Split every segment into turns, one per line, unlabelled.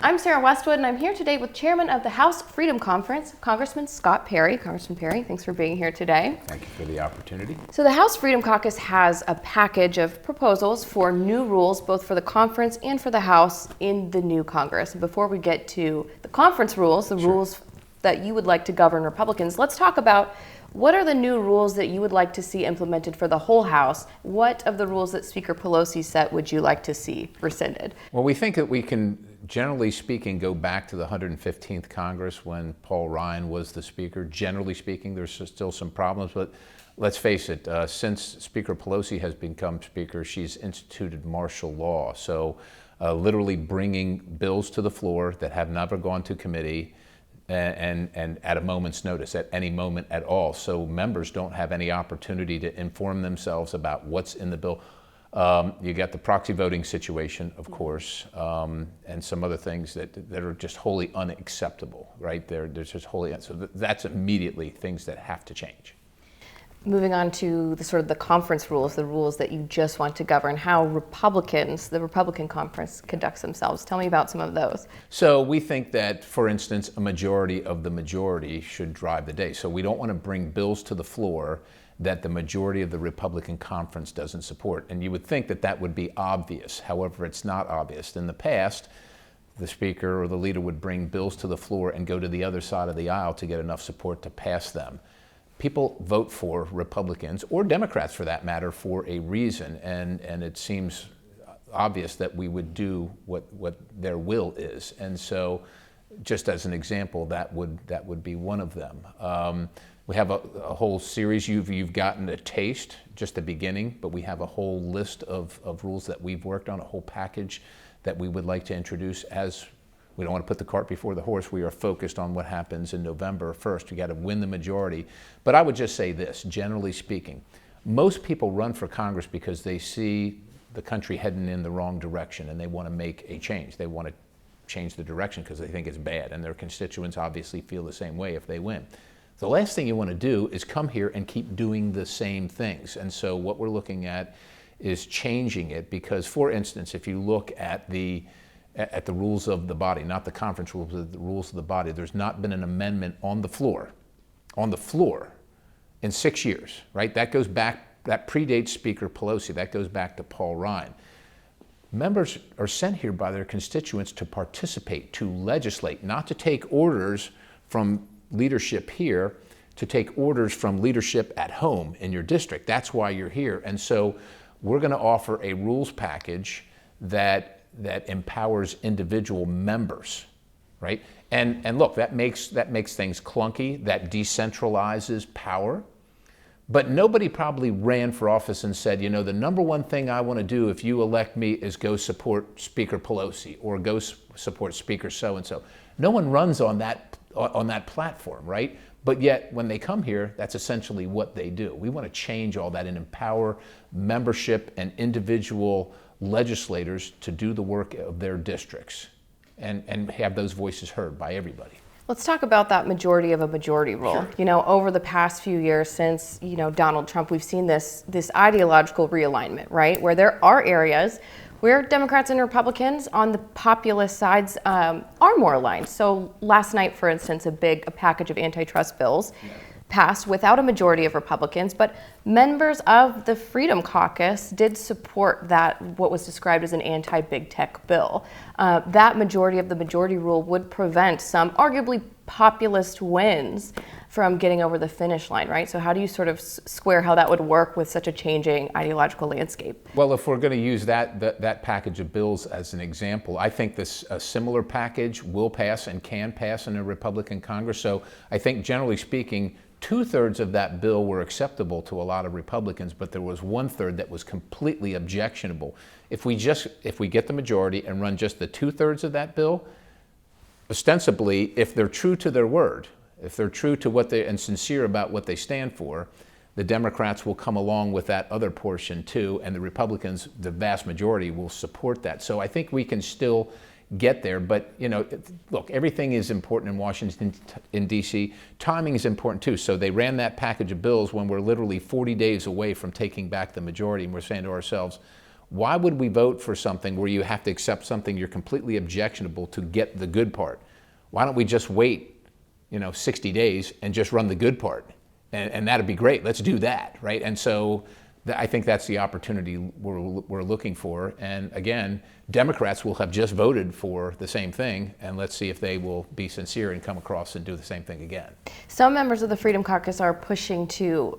I'm Sarah Westwood, and I'm here today with Chairman of the House Freedom Conference, Congressman Scott Perry. Congressman Perry, thanks for being here today.
Thank you for the opportunity.
So the House Freedom Caucus has a package of proposals for new rules, both for the conference and for the House in the new Congress. And before we get to the conference rules, the rules that you would like to govern Republicans, let's talk about what are the new rules that you would like to see implemented for the whole House? What of the rules that Speaker Pelosi set would you like to see rescinded?
Well, we think that we can, generally speaking, go back to the 115th Congress when Paul Ryan was the Speaker. Generally speaking, there's still some problems, but let's face it, since Speaker Pelosi has become Speaker, she's instituted martial law. So literally bringing bills to the floor that have never gone to committee, and at a moment's notice, at any moment at all. So members don't have any opportunity to inform themselves about what's in the bill. You got the proxy voting situation, of course, and some other things that are just wholly unacceptable, right? They're just wholly, so that's immediately things that have to change.
Moving on to the sort of the conference rules, the rules that you just want to govern, how Republicans, the Republican conference conducts themselves. Tell me about some of those.
So we think that, for instance, a majority of the majority should drive the day. So we don't want to bring bills to the floor that the majority of the Republican conference doesn't support. And you would think that that would be obvious. However, it's not obvious. In the past, the Speaker or the leader would bring bills to the floor and go to the other side of the aisle to get enough support to pass them. People vote for Republicans, or Democrats for that matter, for a reason, and it seems obvious that we would do what their will is. And so, just as an example, that would be one of them. We have a whole series. You've gotten a taste, just the beginning, but we have a whole list of rules that we've worked on, a whole package that we would like to introduce. As we don't want to put the cart before the horse. We are focused on what happens in November 1st. We got to win the majority. But I would just say this, generally speaking, most people run for Congress because they see the country heading in the wrong direction and they want to make a change. They want to change the direction because they think it's bad, and their constituents obviously feel the same way if they win. The last thing you want to do is come here and keep doing the same things. And so what we're looking at is changing it because, for instance, if you look at the rules of the body, not the conference rules, but the rules of the body. There's not been an amendment on the floor in 6 years, right? That goes back, that predates Speaker Pelosi. That goes back to Paul Ryan. Members are sent here by their constituents to participate, to legislate, not to take orders from leadership here, to take orders from leadership at home in your district. That's why you're here. And so we're going to offer a rules package that empowers individual members, right? And look, that makes things clunky, that decentralizes power. But nobody probably ran for office and said, you know, the number one thing I want to do if you elect me is go support Speaker Pelosi or go support Speaker so-and-so. No one runs on that platform, right? But yet, when they come here, that's essentially what they do. We want to change all that and empower membership and individual legislators to do the work of their districts and have those voices heard by everybody.
Let's talk about that majority of a majority rule. Sure. You know, over the past few years since, Donald Trump, we've seen this ideological realignment, right? Where there are areas where Democrats and Republicans on the populist sides are more aligned. So last night, for instance, a package of antitrust bills passed without a majority of Republicans, but members of the Freedom Caucus did support that, what was described as an anti-big tech bill. That majority of the majority rule would prevent some arguably populist wins from getting over the finish line, right? So how do you sort of square how that would work with such a changing ideological landscape?
Well, if we're going to use that package of bills as an example, I think a similar package will pass and can pass in a Republican Congress. So I think, generally speaking, 2/3 of that bill were acceptable to a lot of Republicans, but there was 1/3 that was completely objectionable. If we get the majority and run just the 2/3 of that bill, ostensibly, if they're true to their word, if they're true to what they and sincere about what they stand for, the Democrats will come along with that other portion too, and the Republicans, the vast majority, will support that. So I think we can still get there, but look, everything is important in Washington, in DC. Timing is important too. So they ran that package of bills when we're literally 40 days away from taking back the majority, and we're saying to ourselves, Why would we vote for something where you have to accept something you're completely objectionable to get the good part? Why don't we just wait, 60 days and just run the good part? And that'd be great. Let's do that, right? And so I think that's the opportunity we're looking for. And again, Democrats will have just voted for the same thing, and let's see if they will be sincere and come across and do the same thing again.
Some members of the Freedom Caucus are pushing to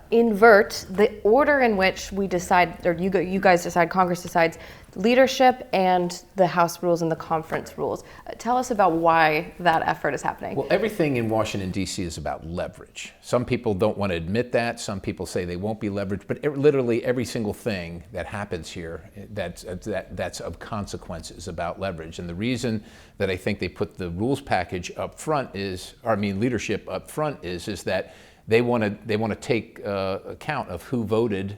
invert the order in which we decide, or you guys decide, Congress decides, leadership and the House rules and the conference rules. Tell us about why that effort is happening.
Well, everything in Washington, D.C. is about leverage. Some people don't want to admit that. Some people say they won't be leveraged. But literally every single thing that happens here that's of consequence is about leverage. And the reason that I think they put the rules package up front leadership up front is that they want to take account of who voted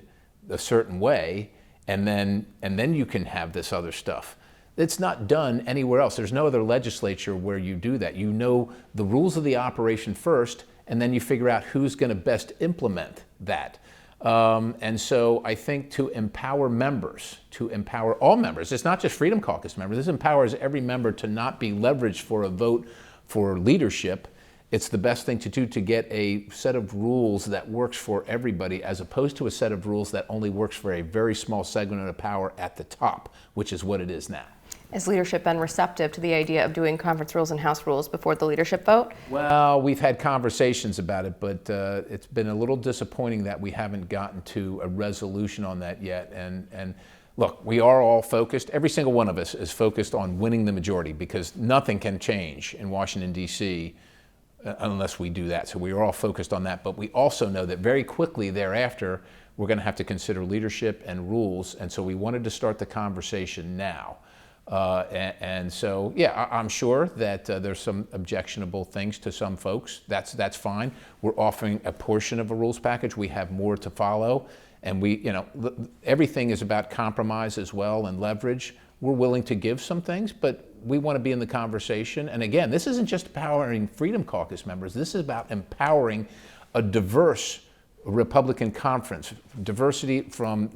a certain way, and then you can have this other stuff. It's not done anywhere else. There's no other legislature where you do that. You know the rules of the operation first, and then you figure out who's going to best implement that. And so I think to empower members, to empower all members, it's not just Freedom Caucus members, this empowers every member to not be leveraged for a vote for leadership. It's the best thing to do to get a set of rules that works for everybody, as opposed to a set of rules that only works for a very small segment of power at the top, which is what it is now.
Has leadership been receptive to the idea of doing conference rules and House rules before the leadership vote?
Well, we've had conversations about it, but it's been a little disappointing that we haven't gotten to a resolution on that yet. And look, we are all focused. Every single one of us is focused on winning the majority, because nothing can change in Washington, D.C. Unless we do that. So we are all focused on that. But we also know that very quickly thereafter, we're going to have to consider leadership and rules. And so we wanted to start the conversation now. And so, yeah, I'm sure that there's some objectionable things to some folks. That's fine. We're offering a portion of a rules package. We have more to follow. And everything is about compromise as well and leverage. We're willing to give some things, but we want to be in the conversation. And again, this isn't just empowering Freedom Caucus members. This is about empowering a diverse Republican conference, diversity from,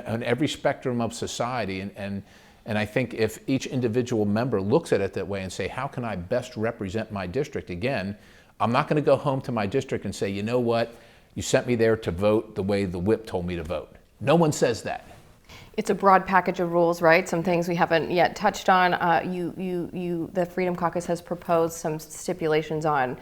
on every spectrum of society. And I think if each individual member looks at it that way and say, how can I best represent my district? Again, I'm not going to go home to my district and say, you know what, you sent me there to vote the way the whip told me to vote. No one says that.
It's a broad package of rules, right? Some things we haven't yet touched on. The Freedom Caucus has proposed some stipulations on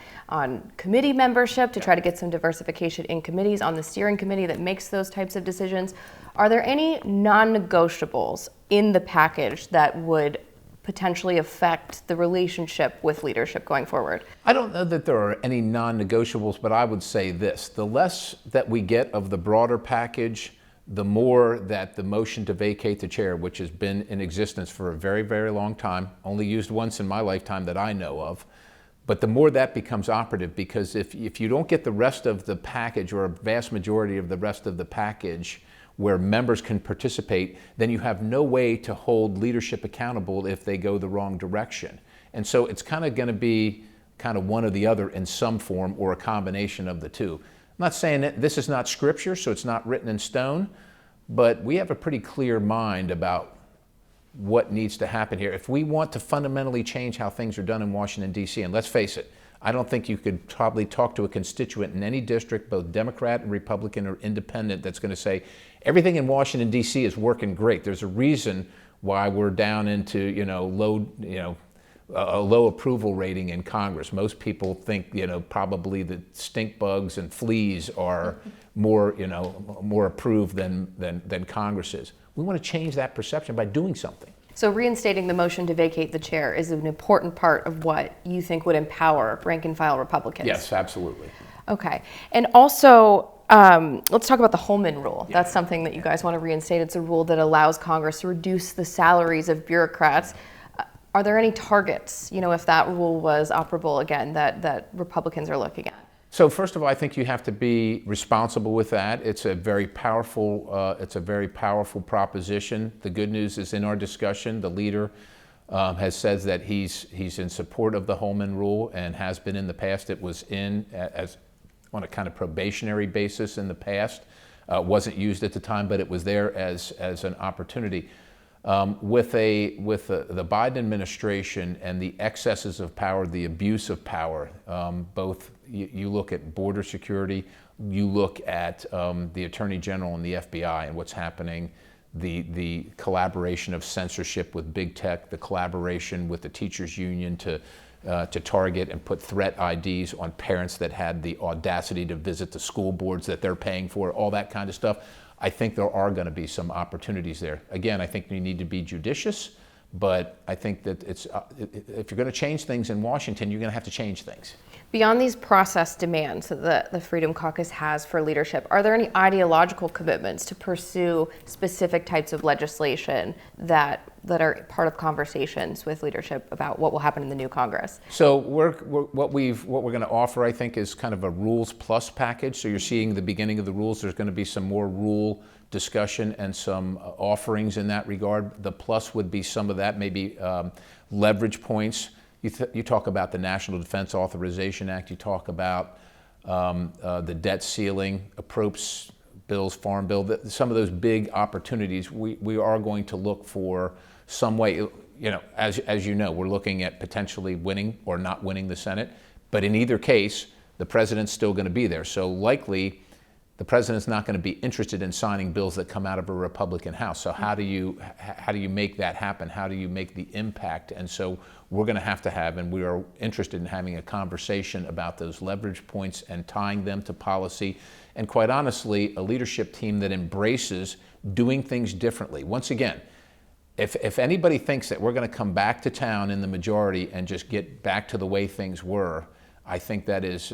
committee membership to try to get some diversification in committees, on the steering committee that makes those types of decisions. Are there any non-negotiables in the package that would potentially affect the relationship with leadership going forward?
I don't know that there are any non-negotiables, but I would say this: the less that we get of the broader package, the more that the motion to vacate the chair, which has been in existence for a very, very long time, only used once in my lifetime that I know of, but the more that becomes operative, because if you don't get the rest of the package, or a vast majority of the rest of the package, where members can participate, then you have no way to hold leadership accountable if they go the wrong direction. And so it's kind of going to be kind of one or the other in some form, or a combination of the two. I'm not saying that this is not scripture, so it's not written in stone, but we have a pretty clear mind about what needs to happen here. If we want to fundamentally change how things are done in Washington, D.C., and let's face it, I don't think you could probably talk to a constituent in any district, both Democrat and Republican or independent, that's going to say everything in Washington, D.C. is working great. There's a reason why we're down into a low approval rating in Congress. Most people think, probably that stink bugs and fleas are more approved than Congress is. We want to change that perception by doing something.
So reinstating the motion to vacate the chair is an important part of what you think would empower rank and file Republicans.
Yes, absolutely.
Okay. And also, let's talk about the Holmen Rule. Yeah. That's something that you guys want to reinstate. It's a rule that allows Congress to reduce the salaries of bureaucrats. Are there any targets, if that rule was operable again, that Republicans are looking at?
So first of all, I think you have to be responsible with that. It's a very powerful proposition. The good news is, in our discussion, the leader has said that he's in support of the Holmen Rule, and has been in the past. It was in as on a kind of probationary basis in the past. Wasn't used at the time, but it was there as an opportunity. With the Biden administration and the excesses of power, the abuse of power, both you look at border security, you look at the Attorney General and the FBI and what's happening, the collaboration of censorship with big tech, the collaboration with the teachers union to target and put threat IDs on parents that had the audacity to visit the school boards that they're paying for, all that kind of stuff. I think there are going to be some opportunities there. Again, I think you need to be judicious, but I think that if you're going to change things in Washington, you're going to have to change things.
Beyond these process demands that the Freedom Caucus has for leadership, are there any ideological commitments to pursue specific types of legislation that are part of conversations with leadership about what will happen in the new Congress?
So what we're going to offer, I think, is kind of a rules plus package. So you're seeing the beginning of the rules. There's going to be some more rule discussion and some offerings in that regard. The plus would be some of that, maybe leverage points. You talk about the National Defense Authorization Act. You talk about the debt ceiling, appropriations bills, farm bill. Some of those big opportunities. We are going to look for some way. You know, as you know, we're looking at potentially winning or not winning the Senate. But in either case, the president's still going to be there. So likely, the president's not going to be interested in signing bills that come out of a Republican House. So how do you make that happen? How do you make the impact? And so we're going to have, and we are interested in having a conversation about those leverage points and tying them to policy. And quite honestly, a leadership team that embraces doing things differently. Once again, if anybody thinks that we're going to come back to town in the majority and just get back to the way things were, I think that's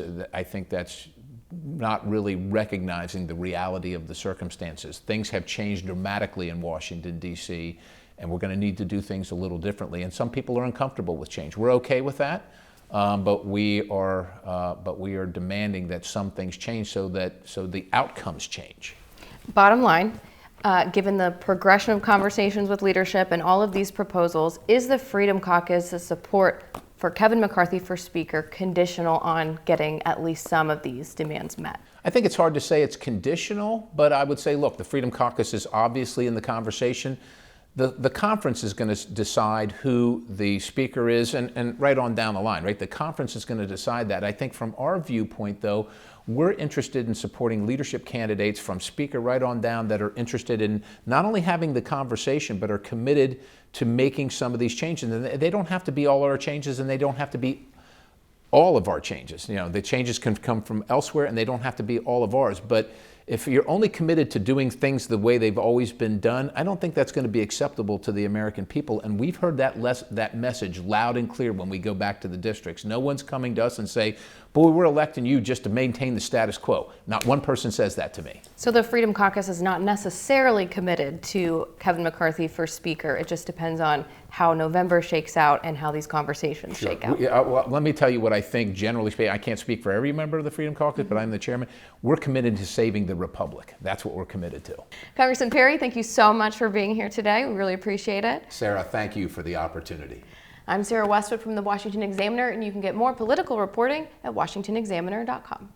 not really recognizing the reality of the circumstances. Things have changed dramatically in Washington, D.C., and we're going to need to do things a little differently. And some people are uncomfortable with change. We're okay with that, but we are demanding that some things change so the outcomes change.
Bottom line, given the progression of conversations with leadership and all of these proposals, is the Freedom Caucus' support for Kevin McCarthy for Speaker conditional on getting at least some of these demands met?
I think it's hard to say it's conditional, but I would say, look, the Freedom Caucus is obviously in the conversation. The conference is going to decide who the speaker is, and right on down the line, right? The conference is going to decide that. I think from our viewpoint, though, we're interested in supporting leadership candidates from speaker right on down that are interested in not only having the conversation, but are committed to making some of these changes. And they don't have to be all our changes, and they don't have to be all of our changes. You know, the changes can come from elsewhere, and they don't have to be all of ours. But if you're only committed to doing things the way they've always been done, I don't think that's going to be acceptable to the American people. And we've heard that message loud and clear when we go back to the districts. No one's coming to us and say, boy, we're electing you just to maintain the status quo. Not one person says that to me.
So the Freedom Caucus is not necessarily committed to Kevin McCarthy for Speaker. It just depends on how November shakes out and how these conversations shake out.
Well, let me tell you what I think, generally speaking. I can't speak for every member of the Freedom Caucus, but I'm the chairman. We're committed to saving the republic. That's what we're committed to.
Congressman Perry, thank you so much for being here today. We really appreciate it.
Sarah, thank you for the opportunity.
I'm Sarah Westwood from the Washington Examiner, and you can get more political reporting at washingtonexaminer.com.